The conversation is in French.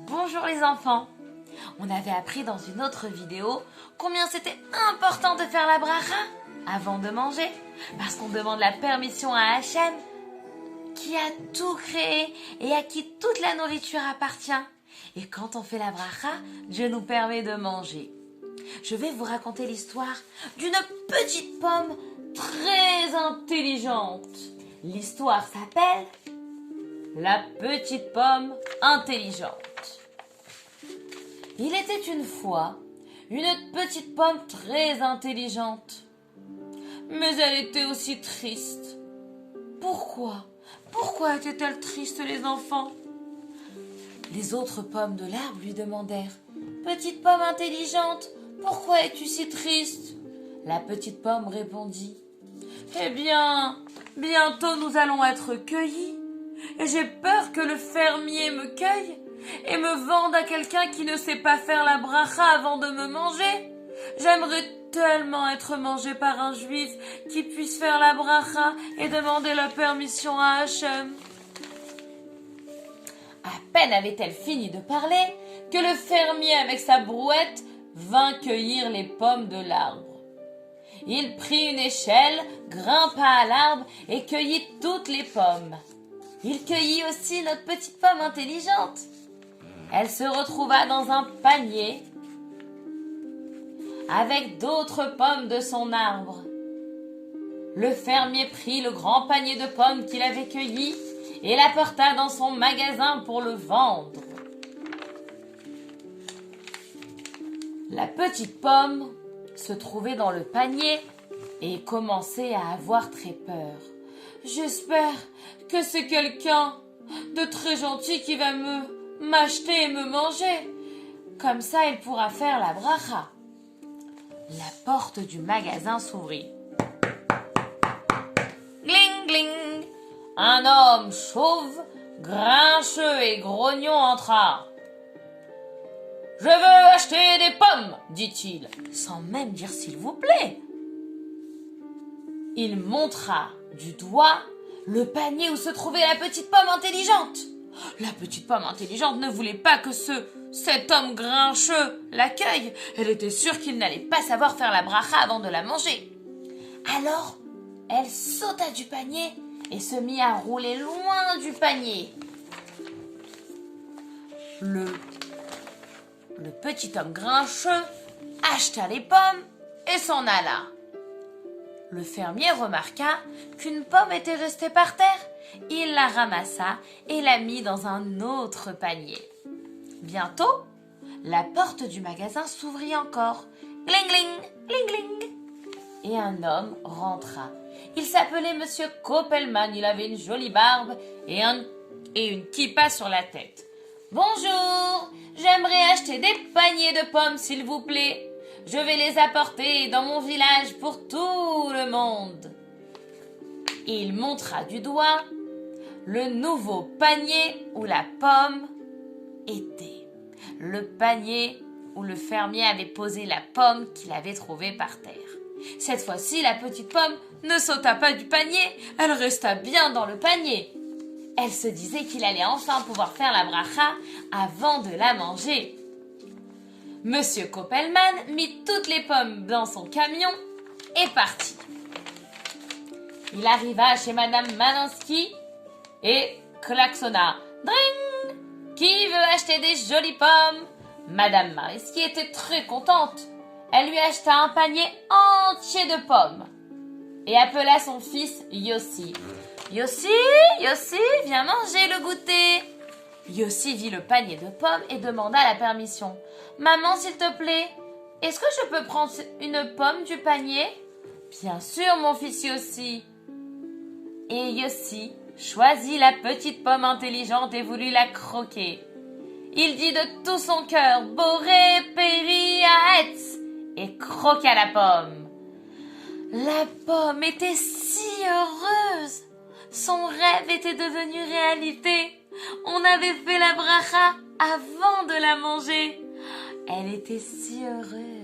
Bonjour les enfants. On avait appris dans une autre vidéo combien c'était important de faire la bracha avant de manger, parce qu'on demande la permission à Hachem, qui a tout créé et à qui toute la nourriture appartient. Et quand on fait la bracha, Dieu nous permet de manger. Je vais vous raconter l'histoire d'une petite pomme très intelligente. L'histoire s'appelle La petite pomme intelligente. Il était une fois une petite pomme très intelligente. Mais elle était aussi triste. Pourquoi était-elle triste, les enfants? Les autres pommes de l'arbre lui demandèrent « Petite pomme intelligente, pourquoi es-tu si triste ?» La petite pomme répondit « Eh bien, bientôt nous allons être cueillis, et j'ai peur que le fermier me cueille et me vende à quelqu'un qui ne sait pas faire la bracha avant de me manger. J'aimerais tellement être mangé par un juif qui puisse faire la bracha et demander la permission à Hachem. » À peine avait-elle fini de parler que le fermier avec sa brouette vint cueillir les pommes de l'arbre. Il prit une échelle, grimpa à l'arbre et cueillit toutes les pommes. Il cueillit aussi notre petite pomme intelligente. Elle se retrouva dans un panier avec d'autres pommes de son arbre. Le fermier prit le grand panier de pommes qu'il avait cueilli et l'apporta dans son magasin pour le vendre. La petite pomme se trouvait dans le panier et commençait à avoir très peur. « J'espère que c'est quelqu'un de très gentil qui va m'acheter et me manger. Comme ça, il pourra faire la bracha. » La porte du magasin s'ouvrit. Gling, gling. Un homme chauve, grincheux et grognon entra. « Je veux acheter des pommes, dit-il, sans même dire s'il vous plaît. » Il montra du doigt le panier où se trouvait la petite pomme intelligente. La petite pomme intelligente ne voulait pas que cet homme grincheux l'accueille. Elle était sûre qu'il n'allait pas savoir faire la bracha avant de la manger. Alors, elle sauta du panier et se mit à rouler loin du panier. Le petit homme grincheux acheta les pommes et s'en alla. Le fermier remarqua qu'une pomme était restée par terre. Il la ramassa et la mit dans un autre panier. Bientôt, la porte du magasin s'ouvrit encore. Gling, gling, gling, gling. Et un homme rentra. Il s'appelait Monsieur Koppelman. Il avait une jolie barbe et une kippa sur la tête. « Bonjour, j'aimerais acheter des paniers de pommes, s'il vous plaît. Je vais les apporter dans mon village pour tout le monde. » Il montra du doigt le nouveau panier où la pomme était. Le panier où le fermier avait posé la pomme qu'il avait trouvée par terre. Cette fois-ci, la petite pomme ne sauta pas du panier, elle resta bien dans le panier. Elle se disait qu'il allait enfin pouvoir faire la bracha avant de la manger. Monsieur Koppelman mit toutes les pommes dans son camion et partit. Il arriva chez Madame Malinsky et klaxonna. Dring! Qui veut acheter des jolies pommes? Madame Malinsky était très contente. Elle lui acheta un panier entier de pommes et appela son fils Yossi. Yossi, Yossi, viens manger le goûter. Yossi vit le panier de pommes et demanda la permission. Maman, s'il te plaît, est-ce que je peux prendre une pomme du panier? Bien sûr, mon fils Yossi. Et Yossi choisit la petite pomme intelligente et voulut la croquer. Il dit de tout son cœur « Boré, péri, aetz » et croqua la pomme. La pomme était si heureuse. Son rêve était devenu réalité. On avait fait la bracha avant de la manger. Elle était si heureuse.